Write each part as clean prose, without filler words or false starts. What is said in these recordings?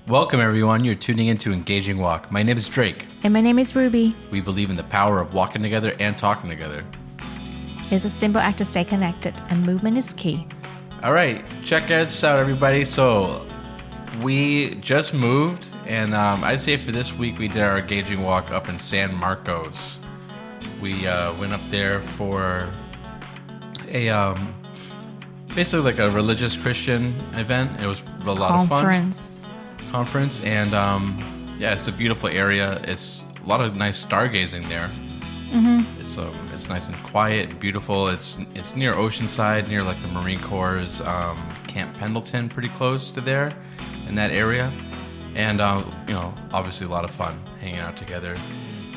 Welcome, everyone. You're tuning into Engaging Walk. My name is Drake. And my name is Ruby. We believe in the power of walking together and talking together. It's a simple act to stay connected, and movement is key. All right, check this out, everybody. So we just moved, and I'd say for this week we did our Engaging Walk up in San Marcos. We went up there for a basically like a religious Christian event. It was a lot of fun. Conference, and yeah, it's a beautiful area. It's a lot of nice stargazing there. Mm-hmm. It's nice and quiet, beautiful. It's near Oceanside, near like the Marine Corps' Camp Pendleton, pretty close to there, in that area. And obviously a lot of fun hanging out together.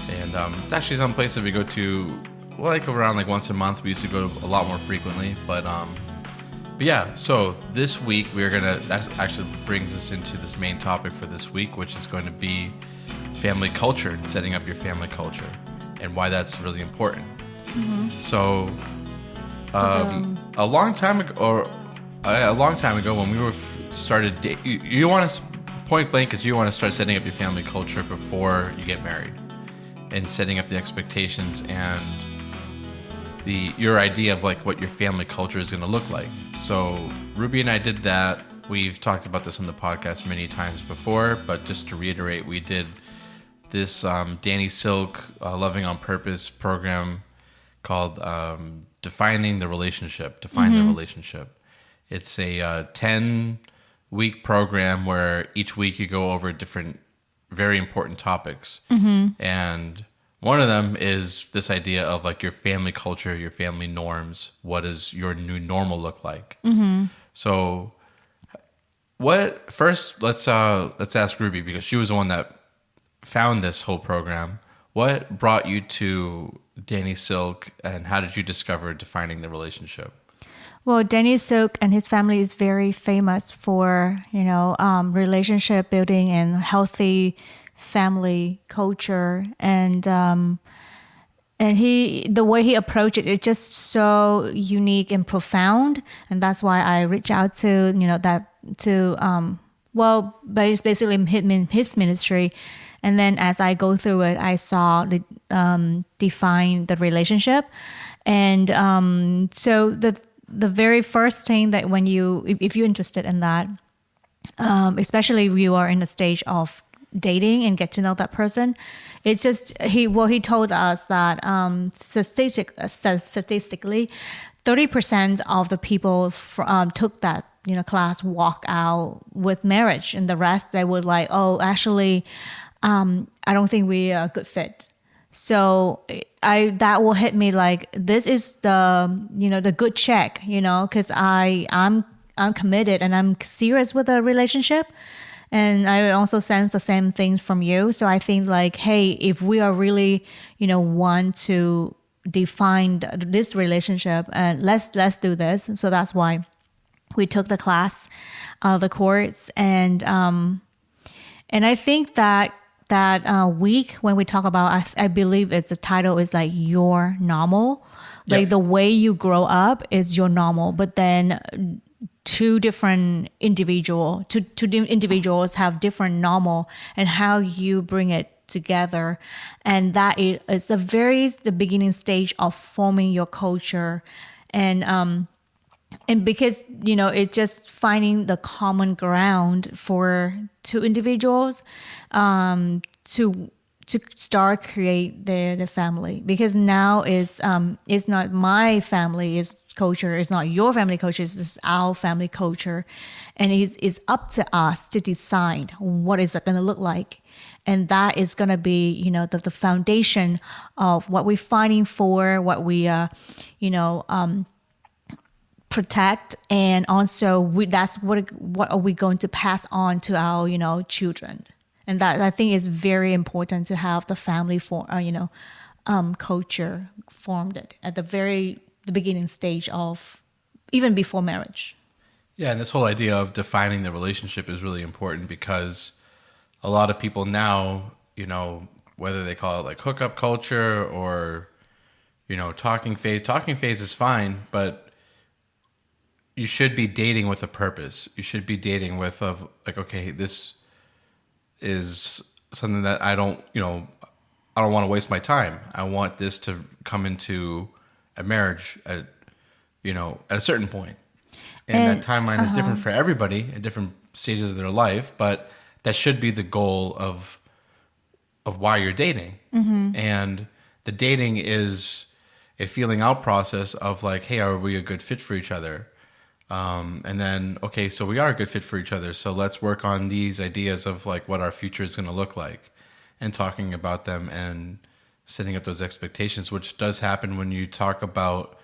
And it's actually some place that we go to like around like once a month. We used to go a lot more frequently, but yeah, so this week that actually brings us into this main topic for this week, which is going to be family culture and setting up your family culture and why that's really important. Mm-hmm. So a long time ago when we were started, you want to point blank because you want to start setting up your family culture before you get married and setting up the expectations and your idea of like what your family culture is going to look like. So Ruby and I did that. We've talked about this on the podcast many times before, but just to reiterate, we did this Danny Silk Loving on Purpose program called Defining the Relationship. The Relationship. It's a 10-week program where each week you go over different very important topics. Mm-hmm. And one of them is this idea of like your family culture, your family norms. What does your new normal look like? Mm-hmm. So, let's ask Ruby, because she was the one that found this whole program. What brought you to Danny Silk, and how did you discover Defining the Relationship? Well, Danny Silk and his family is very famous for relationship building and healthy family culture, and the way he approached it is just so unique and profound, and that's why I reached out to basically his ministry, and then as I go through it, I saw the define the relationship, and so the very first thing that when if you're interested in that, especially if you are in the stage of dating and get to know that person, it's just he told us that statistically 30% of the people took that class walk out with marriage, and the rest they would like, oh, actually I don't think we are a good fit. So that will hit me like, this is the good check, because I'm committed and I'm serious with the relationship. And I also sense the same things from you. So I think like, hey, if we are really, want to define this relationship, let's do this. So that's why we took the class, the course, and I think that week when we talk about, I believe the title is like your normal, like the way you grow up is your normal, but then two individuals have different normal and how you bring it together, and that is the beginning stage of forming your culture, and because it's just finding the common ground for two individuals to start create the family, because now it's not my family's culture, it's not your family culture, it's our family culture, and it's up to us to decide what is it going to look like, and that is going to be the foundation of what we're fighting for, what we protect, and also that's what are we going to pass on to our children. And that I think is very important to have the family culture formed at the beginning stage of even before marriage. Yeah, and this whole idea of defining the relationship is really important, because a lot of people now, whether they call it like hookup culture or talking phase is fine, but you should be dating with a purpose. You should be dating with okay, this is something that I don't want to waste my time. I want this to come into a marriage at a certain point. And that timeline is different for everybody at different stages of their life, but that should be the goal of why you're dating. And the dating is a feeling out process of like, hey, are we a good fit for each other? And then, okay, so we are a good fit for each other. So let's work on these ideas of like what our future is going to look like and talking about them and setting up those expectations, which does happen when you talk about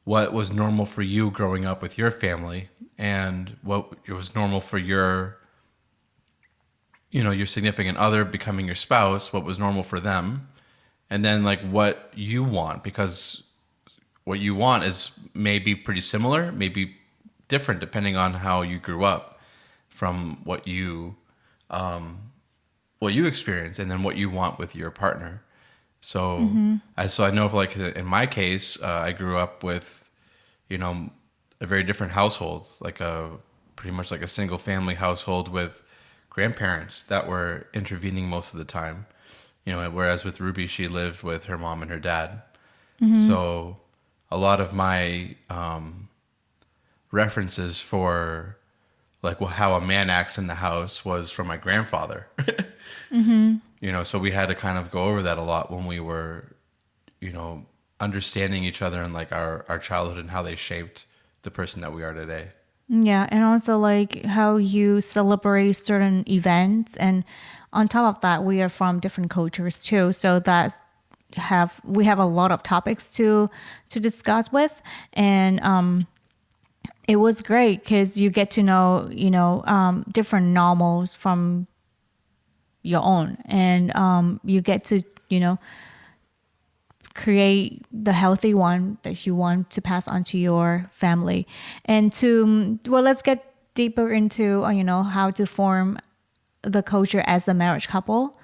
what was normal for you growing up with your family and what it was normal for your significant other becoming your spouse, what was normal for them, and then like what you want, because what you want is maybe pretty similar, maybe different depending on how you grew up from what you experience and then what you want with your partner. So I know for like in my case, I grew up with, a very different household, like pretty much like a single family household with grandparents that were intervening most of the time. Whereas with Ruby, she lived with her mom and her dad. So a lot of my references for like how a man acts in the house was from my grandfather. So we had to kind of go over that a lot when we were, understanding each other and like our childhood and how they shaped the person that we are today. Yeah, and also like how you celebrate certain events, and on top of that, we are from different cultures too. So we have a lot of topics to discuss with, and it was great because you get to know different normals from your own, and you get to create the healthy one that you want to pass on to your family. And let's get deeper into how to form the culture as a marriage couple.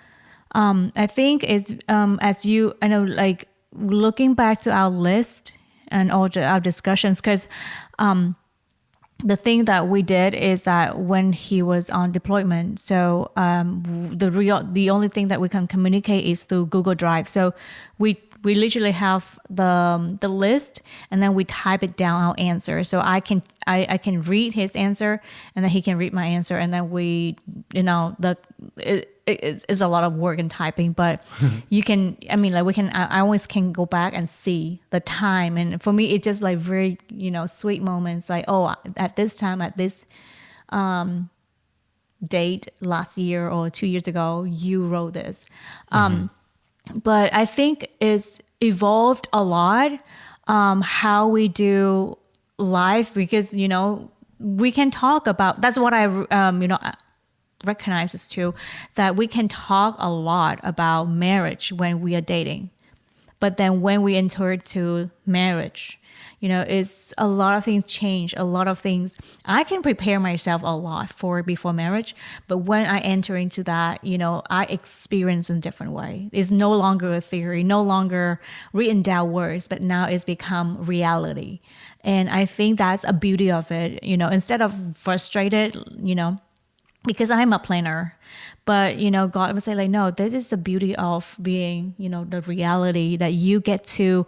I think it's like looking back to our list and all our discussions, because the thing that we did is that when he was on deployment, so the only thing that we can communicate is through Google Drive. So we literally have the list, and then we type it down our answer. So I can read his answer, and then he can read my answer, and then it's a lot of work in typing, but I always can go back and see the time. And for me, it's just like very, sweet moments, like, oh, at this time, at this date last year or 2 years ago, you wrote this. But I think it's evolved a lot, how we do life, because, we can talk about, that's what I recognize too, that we can talk a lot about marriage when we are dating. But then when we enter to marriage, it's a lot of things change, a lot of things. I can prepare myself a lot before marriage, but when I enter into that, I experience in a different way. It's no longer a theory, no longer written down words, but now it's become reality. And I think that's a beauty of it, instead of frustrated, because I'm a planner. But, God would say like, no, this is the beauty of being, the reality that you get to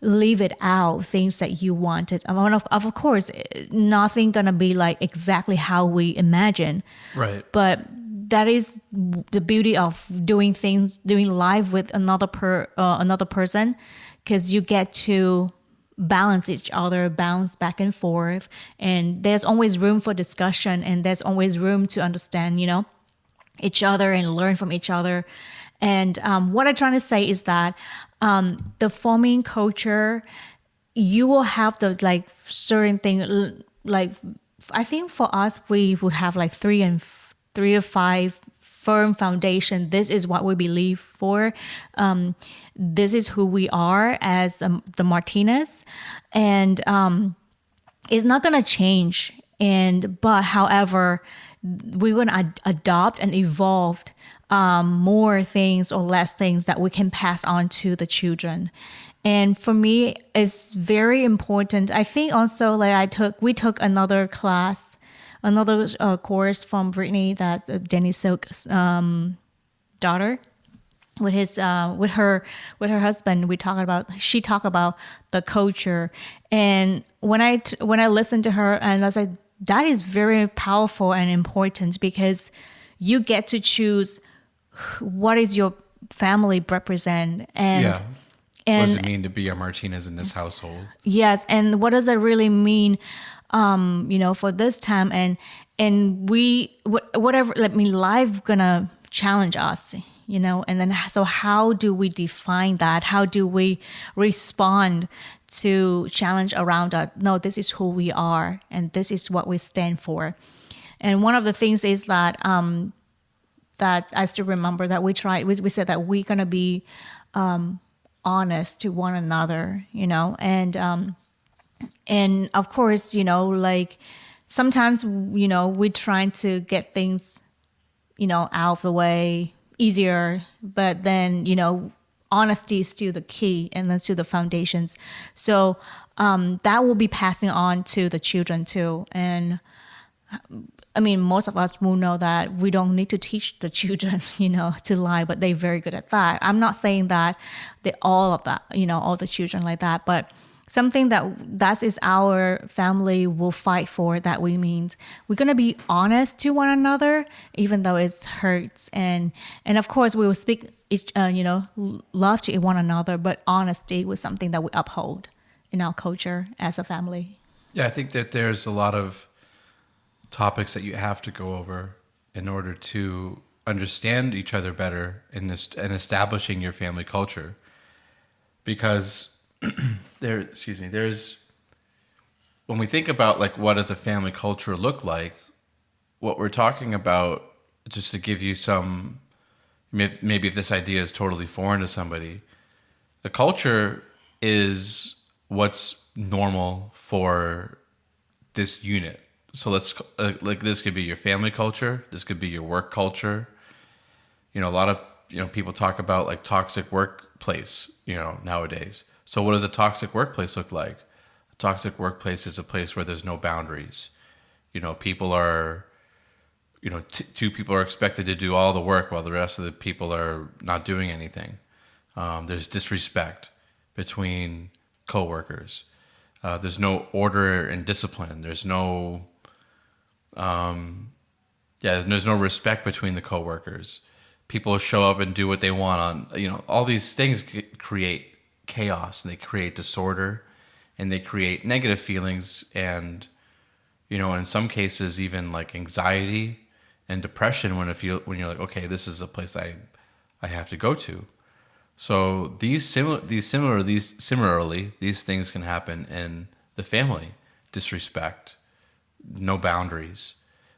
leave it out, things that you wanted. Of course, nothing going to be like exactly how we imagine. Right. But that is the beauty of doing life with another person, because you get to balance each other, bounce back and forth, and there's always room for discussion, and there's always room to understand each other and learn from each other. And what I'm trying to say is that the forming culture, you will have those like certain thing, like I think for us we would have like 3 to 5 firm foundation. This is what we believe for. This is who we are as the Martinez, and it's not gonna change. But however, we're gonna adopt and evolve more things or less things that we can pass on to the children. And for me, it's very important. I think also like we took another class another course from Brittany that Danny Silk's daughter with her husband. She talked about the culture, and when I listened to her, and I was like, that is very powerful and important, because you get to choose what is your family represent, and Yeah. What does it mean to be a Martinez in this household? yes, and what does it really mean, for this time, and whatever. I mean, life gonna challenge us, and then so how do we define that? How do we respond to challenge around us? No, this is who we are, and this is what we stand for. And one of the things is that that I still remember that we said that we're gonna be honest to one another, and of course, like sometimes, we're trying to get things, out of the way easier, but then, honesty is still the key, and then to the foundations. So that will be passing on to the children too. And I mean, most of us will know that we don't need to teach the children, to lie, but they're very good at that. I'm not saying that all the children like that, but something that is our family will fight for, that we means we're going to be honest to one another, even though it hurts. And of course we will speak, love to one another, but honesty was something that we uphold in our culture as a family. Yeah, I think that there's a lot of topics that you have to go over in order to understand each other better in this and establishing your family culture, because there's when we think about like what does a family culture look like, what we're talking about, just to give you some, maybe if this idea is totally foreign to somebody, the culture is what's normal for this unit. So let's like this could be your family culture. This could be your work culture. A lot of people talk about like toxic workplace. Nowadays. So what does a toxic workplace look like? A toxic workplace is a place where there's no boundaries. People are. Two people are expected to do all the work while the rest of the people are not doing anything. There's disrespect between coworkers. There's no order and discipline. There's no there's no respect between the coworkers. People show up and do what they want on, all these things create chaos, and they create disorder, and they create negative feelings, and, in some cases even like anxiety and depression when you're like, okay, this is a place I have to go to. So similarly, these things can happen in the family. Disrespect, no boundaries.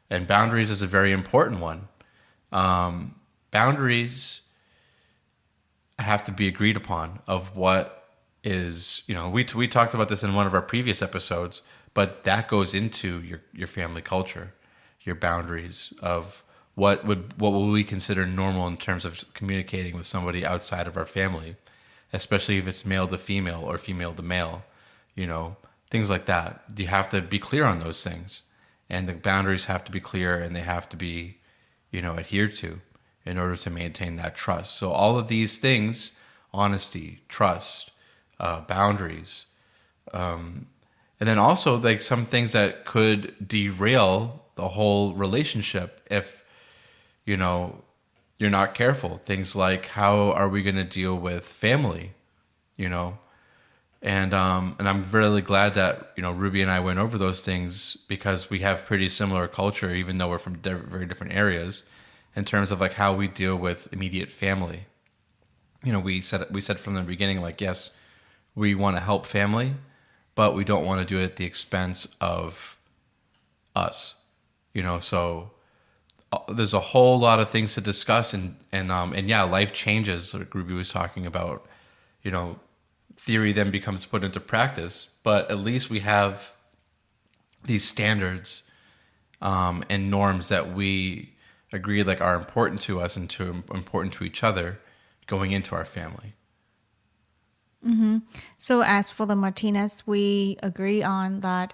And boundaries is a very important one. Boundaries have to be agreed upon of what is, we talked about this in one of our previous episodes, but that goes into your family culture, your boundaries of what will we consider normal in terms of communicating with somebody outside of our family, especially if it's male to female or female to male, things like that. You have to be clear on those things, and the boundaries have to be clear, and they have to be, adhered to in order to maintain that trust. So all of these things, honesty, trust, boundaries, and then also like some things that could derail the whole relationship if, you're not careful. Things like, how are we going to deal with family, And I'm really glad that Ruby and I went over those things, because we have pretty similar culture, even though we're from very different areas, in terms of like how we deal with immediate family. We said from the beginning, like, yes, we want to help family, but we don't want to do it at the expense of us. So there's a whole lot of things to discuss, and yeah, life changes. Like Ruby was talking about, theory then becomes put into practice, but at least we have these standards and norms that we agree like are important to us and important to each other going into our family. So as for the Martinez, we agree on that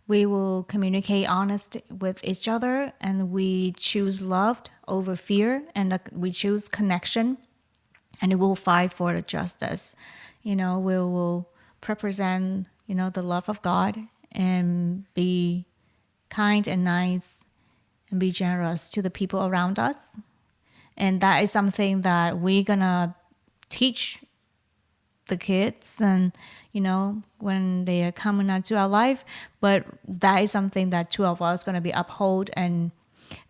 we will communicate honest with each other, and we choose love over fear, and we choose connection, and we will fight for the justice. We will represent, the love of God, and be kind and nice and be generous to the people around us. And that is something that we're gonna teach the kids, and when they are coming into our life. But that is something that two of us going to be uphold. And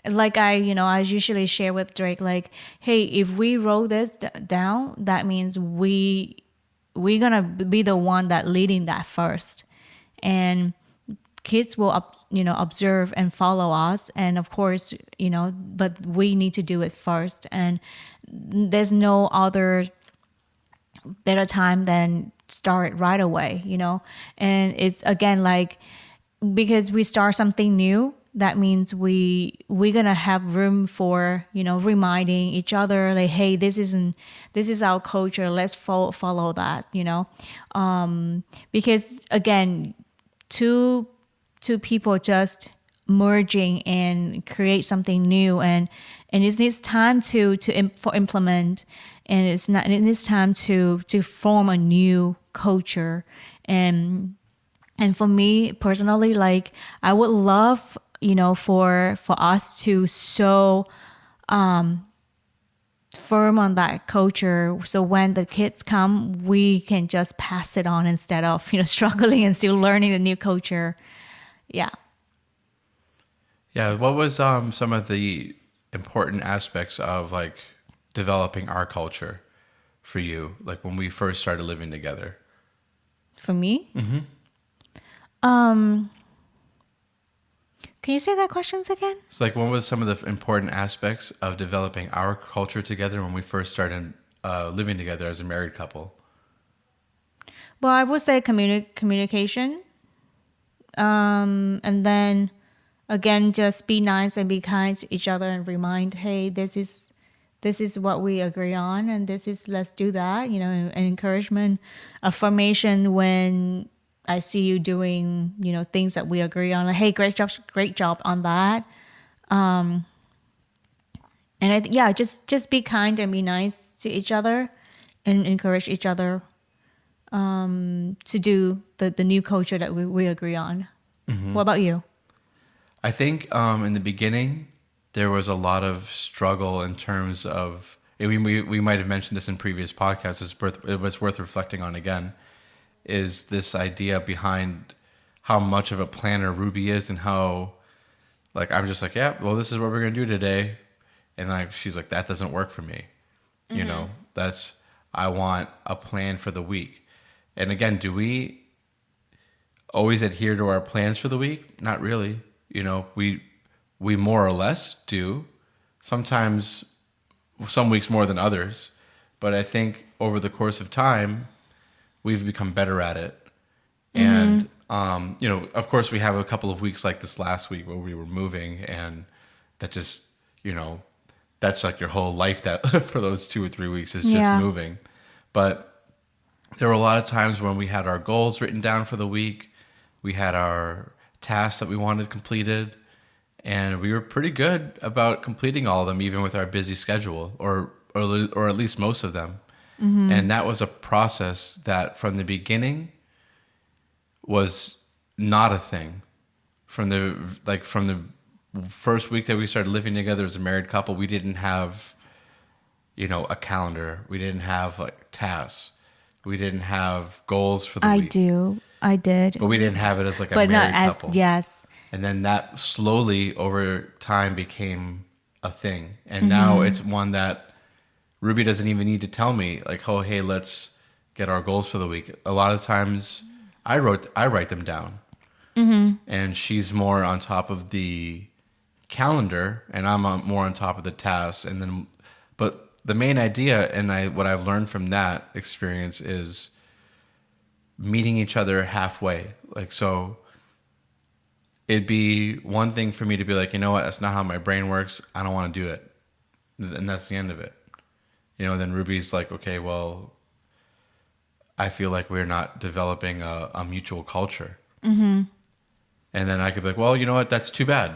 like I usually share with Drake, like, hey, if we roll this down, that means we're going to be the one that leading that first. And kids will observe and follow us. And of course, but we need to do it first. And there's no other better time than start right away. And it's again, like, because we start something new, that means we're gonna have room for reminding each other, like, hey, this is our culture, let's follow that. Because again, two people just merging and create something new, and it needs time for implement, and it needs time to form a new culture. And for me personally, like, I would love for us to so firm on that culture, so when the kids come, we can just pass it on instead of struggling and still learning the new culture. Yeah. Yeah, what was some of the important aspects of like developing our culture for you, like when we first started living together? For me? Mm-hmm. Can you say that questions again? It's like, what was some of the important aspects of developing our culture together when we first started living together as a married couple? Well, I would say communication. And then again, just be nice and be kind to each other, and remind, hey, this is what we agree on, and let's do that. And encouragement, affirmation when I see you doing things that we agree on. Like, hey, great job on that. And just be kind and be nice to each other, and encourage each other to do the new culture that we agree on. Mm-hmm. What about you? I think in the beginning, there was a lot of struggle in terms of, we might have mentioned this in previous podcasts, it was worth reflecting on again, is this idea behind how much of a planner Ruby is, and how, like, I'm just like, yeah, well, this is what we're going to do today. And like, she's like, that doesn't work for me. Mm-hmm. I want a plan for the week. And again, do we always adhere to our plans for the week? Not really. We more or less do. Sometimes, some weeks more than others. But I think over the course of time, we've become better at it. Mm-hmm. And, of course, we have a couple of weeks like this last week where we were moving, and that just, that's like your whole life that for those 2 or 3 weeks is just moving. But there were a lot of times when we had our goals written down for the week. We had our tasks that we wanted completed, and we were pretty good about completing all of them, even with our busy schedule, or at least most of them. Mm-hmm. And that was a process that from the beginning was not a thing. From the first week that we started living together as a married couple, we didn't have, a calendar. We didn't have like tasks. We didn't have goals for the week. I did. But we didn't have it as like a married couple. Yes. And then that slowly over time became a thing. And now it's one that Ruby doesn't even need to tell me, like, oh, hey, let's get our goals for the week. A lot of times I write them down. Mm-hmm. And she's more on top of the calendar, and I'm more on top of the tasks. And then, but the main idea, and what I've learned from that experience, is meeting each other halfway. Like, so it'd be one thing for me to be like, you know what, that's not how my brain works. I don't want to do it. And that's the end of it. Then Ruby's like, okay, well, I feel like we're not developing a mutual culture. Mm-hmm. And then I could be like, well, you know what? That's too bad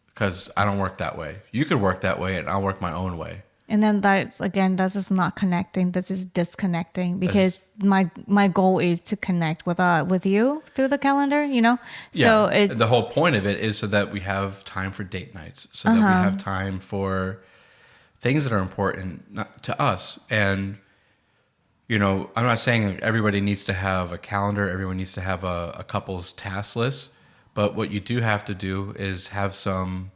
because I don't work that way. You could work that way and I'll work my own way. And then that's again, this is not connecting. This is disconnecting because my goal is to connect with you through the calendar. You know, so it's the whole point of it is so that we have time for date nights, so that we have time for things that are important to us. And you know, I'm not saying everybody needs to have a calendar. Everyone needs to have a couple's task list. But what you do have to do is have some.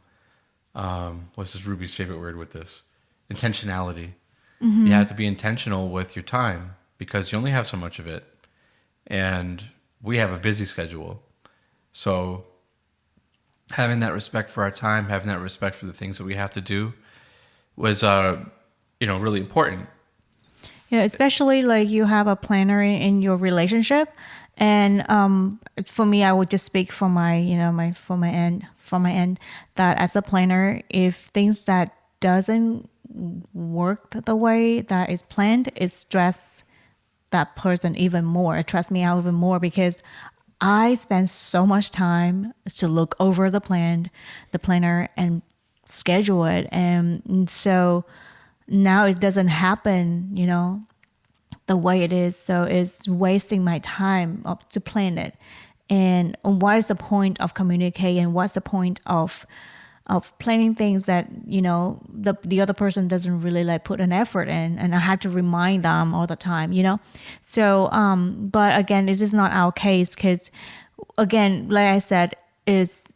What's this Ruby's favorite word with this? Intentionality. You have to be intentional with your time because you only have so much of it. And we have a busy schedule. So having that respect for our time, having that respect for the things that we have to do was, really important. Yeah, especially like you have a planner in your relationship. And for me, I would just speak from my end that as a planner, if things that doesn't work the way that is planned, it stress that person even more. It stress me out even more because I spend so much time to look over the planner and schedule it. And so now it doesn't happen, the way it is. So it's wasting my time to plan it. And what is the point of communicating? What's the point of planning things that the other person doesn't really like put an effort in, and I have to remind them all the time, So, but again, this is not our case because, again, like I said, is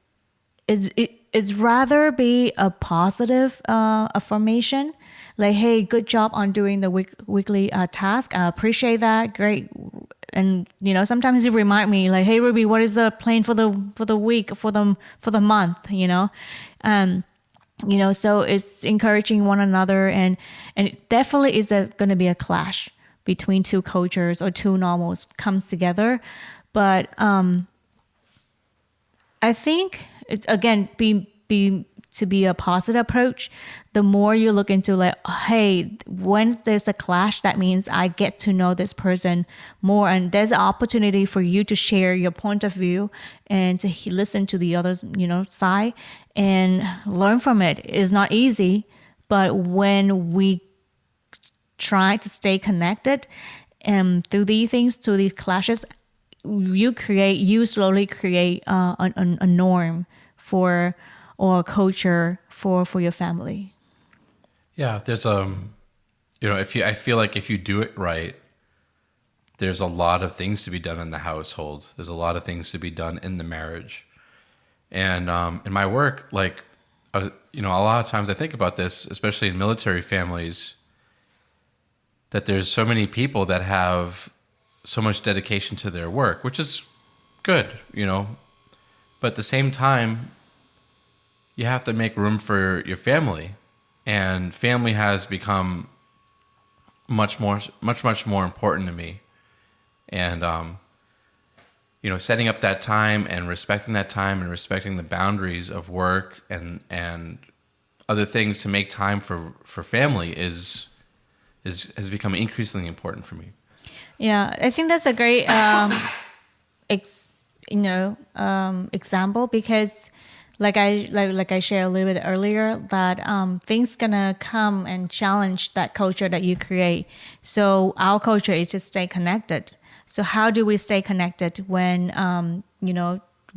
rather be a positive affirmation. Like, hey, good job on doing the weekly task. I appreciate that. Great. And sometimes it remind me like, hey Ruby, what is the plan for the week, for the month, so it's encouraging one another, and it definitely is going to be a clash between two cultures or two normals comes together, but I think it, again, to be a positive approach. The more you look into like, hey, when there's a clash, that means I get to know this person more, and there's an opportunity for you to share your point of view and to listen to the other's, side and learn from it. It's not easy, but when we try to stay connected and through these things, through these clashes, you slowly create a norm for or a culture for your family. Yeah, there's I feel like if you do it right, there's a lot of things to be done in the household. There's a lot of things to be done in the marriage. And in my work, like a lot of times I think about this, especially in military families, that there's so many people that have so much dedication to their work, which is good, but at the same time, you have to make room for your family, and family has become much more important to me. And, setting up that time and respecting that time and respecting the boundaries of work and other things to make time for family has become increasingly important for me. Yeah, I think that's a great, example because like I shared a little bit earlier, that things gonna come and challenge that culture that you create. So our culture is to stay connected. So how do we stay connected when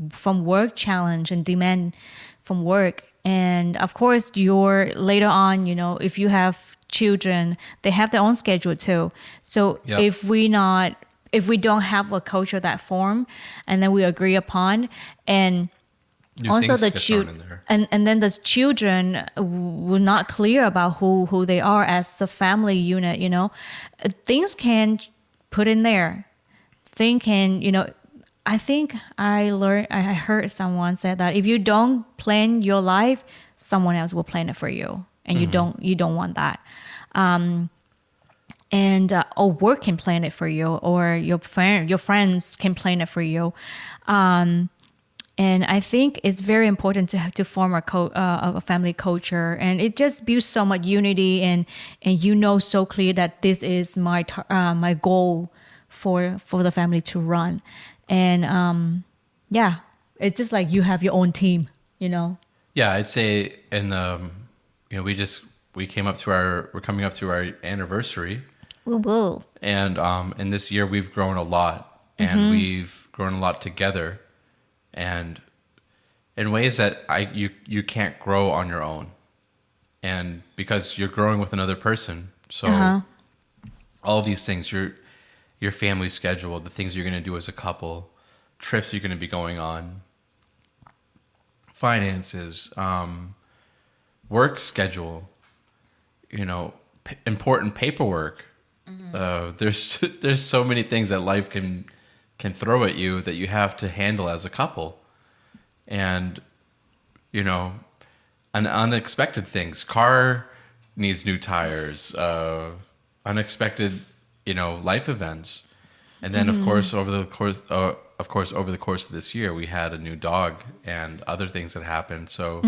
from work challenge and demand from work? And of course, later on, if you have children, they have their own schedule too. So Yep. if we don't have a culture that form, and then we agree upon, and New also things the get thrown in there. and then the children were not clear about who they are as a family unit, things can put in there. I think I heard someone say that if you don't plan your life, someone else will plan it for you, and you don't want that. Or work can plan it for you, or your friends can plan it for you. And I think it's very important to form a family culture, and it just builds so much unity, and so clear that this is my goal for the family to run, and It's just like you have your own team, you know. Yeah, I'd say in the, we came up to we're coming up to our anniversary, Woo woo. and in this year we've grown a lot, and we've grown a lot together, and in ways that you can't grow on your own, and because you're growing with another person, so all these things, your family schedule, the things you're going to do as a couple, trips you're going to be going on, finances, work schedule, important paperwork. There's so many things that life can throw at you that you have to handle as a couple, and unexpected things. Car needs new tires. Unexpected, life events, and then of course over the course of this year, we had a new dog and other things that happened. So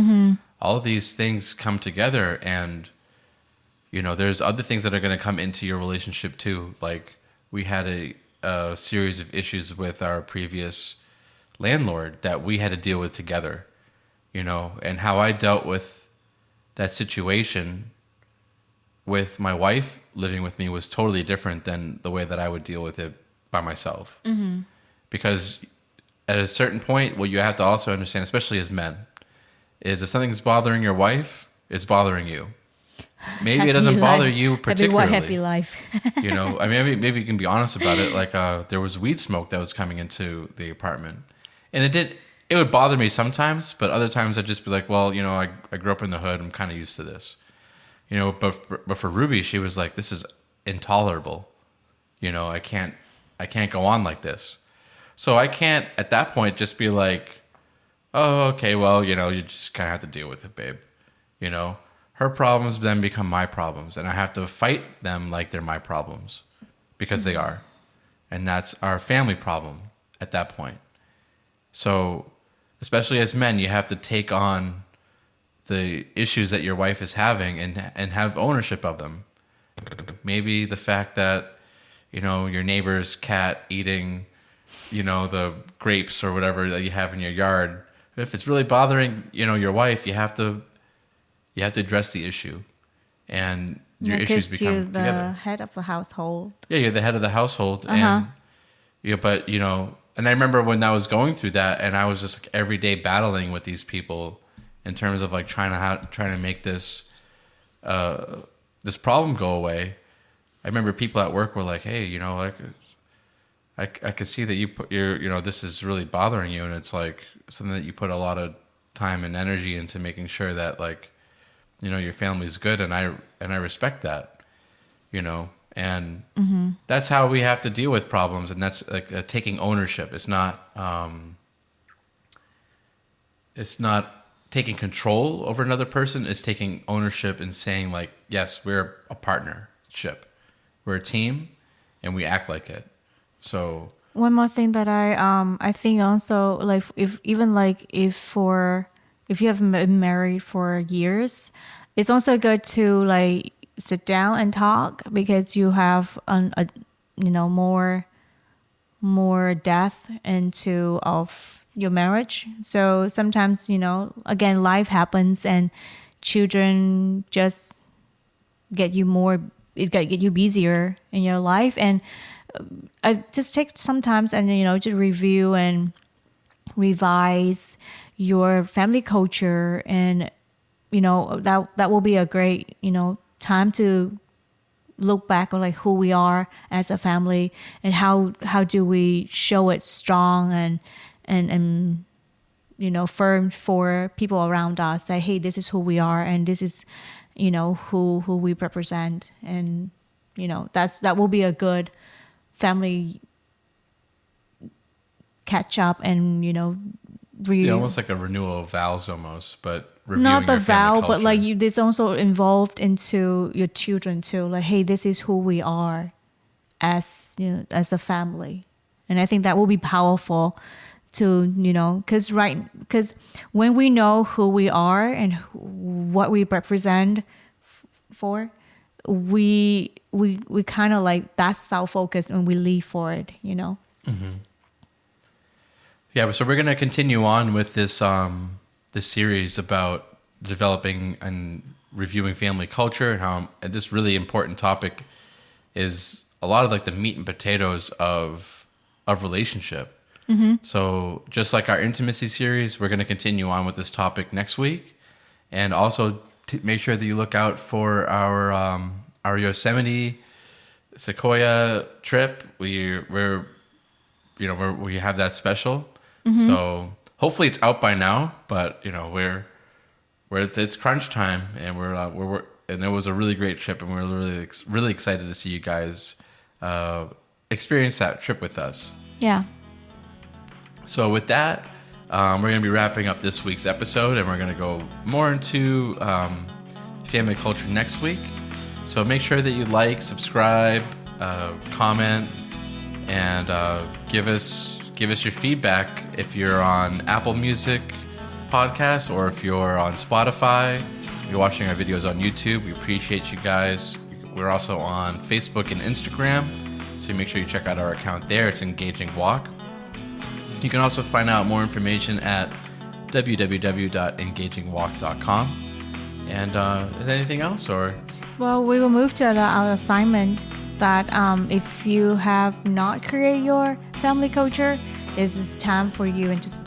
all of these things come together, and there's other things that are going to come into your relationship too. Like we had a series of issues with our previous landlord that we had to deal with together, and how I dealt with that situation with my wife living with me was totally different than the way that I would deal with it by myself. Because at a certain point, what you have to also understand, especially as men, is if something's bothering your wife, it's bothering you. Maybe it doesn't bother you particularly. Happy life. I mean, maybe you can be honest about it. Like there was weed smoke that was coming into the apartment, and it would bother me sometimes, but other times I'd just be like, well, I grew up in the hood. I'm kind of used to this. But for Ruby, she was like, this is intolerable. I can't go on like this. So I can't at that point just be like, oh, okay, well, you just kind of have to deal with it, babe. Her problems then become my problems, and I have to fight them like they're my problems because they are. And that's our family problem at that point. So especially as men, you have to take on the issues that your wife is having and have ownership of them. Maybe the fact that, your neighbor's cat eating, the grapes or whatever that you have in your yard. If it's really bothering, your wife, you have to address the issue, and your issues become you're together. the head of the household. Yeah, you're the head of the household, and but and I remember when I was going through that, and I was just like every day battling with these people in terms of like trying to make this this problem go away. I remember people at work were like, "Hey, I could see that this is really bothering you, and it's like something that you put a lot of time and energy into making sure that like, your family's good, and I respect that, and that's how we have to deal with problems, and that's like taking ownership. It's not taking control over another person. It's taking ownership and saying like, yes, we're a partnership, we're a team, and we act like it. So one more thing that I think also, like if you have been married for years, it's also good to like sit down and talk, because you have more depth into of your marriage. So sometimes, again, life happens and children just get you busier in your life. And I just take some time and, to review and revise your family culture. And, that will be a great, time to look back on like who we are as a family, and how do we show it strong and firm for people around us, that hey, this is who we are, and this is who we represent. And that will be a good family catch up, and almost like a renewal of vows almost, but reviewing not the your family vow, but culture. like this also involved into your children too. Like, hey, this is who we are as as a family. And I think that will be powerful to because when we know who we are and what we represent for, we kind of like, that's our focus, and we live for it. Yeah, Yeah, so we're going to continue on with this series about developing and reviewing family culture, and how and this really important topic is a lot of like the meat and potatoes of relationship. So just like our intimacy series, we're going to continue on with this topic next week, and also make sure that you look out for our Yosemite Sequoia trip. We have that special. So hopefully it's out by now, but it's crunch time, and we're and it was a really great trip, and we're really excited to see you guys experience that trip with us. Yeah. So with that, we're going to be wrapping up this week's episode, and we're going to go more into family culture next week. So make sure that you like, subscribe, comment, and give us your feedback if you're on Apple Music Podcasts, or if you're on Spotify. You're watching our videos on YouTube. We appreciate you guys. We're also on Facebook and Instagram, so make sure you check out our account there. It's Engaging Walk. You can also find out more information at www.engagingwalk.com. And is there anything else, or? Well, we will move to our assignment that if you have not created your family culture, it's time for you and just,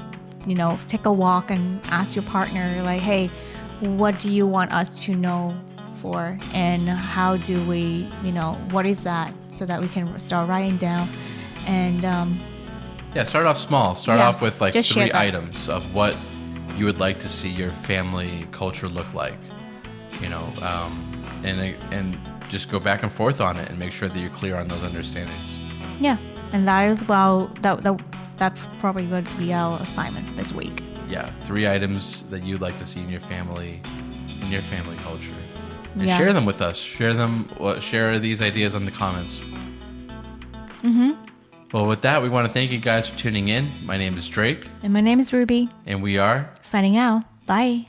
take a walk and ask your partner, like, hey, what do you want us to know for? And how do we, what is that? So that we can start writing down. And start off small. Start off with like 3 items of what you would like to see your family culture look like, and just go back and forth on it, and make sure that you're clear on those understandings. Yeah, and that is that probably would be our assignment for this week. Yeah, 3 items that you'd like to see in your family culture, and share them with us. Share these ideas in the comments. Well, with that, we want to thank you guys for tuning in. My name is Drake. And my name is Ruby. And we are signing out. Bye.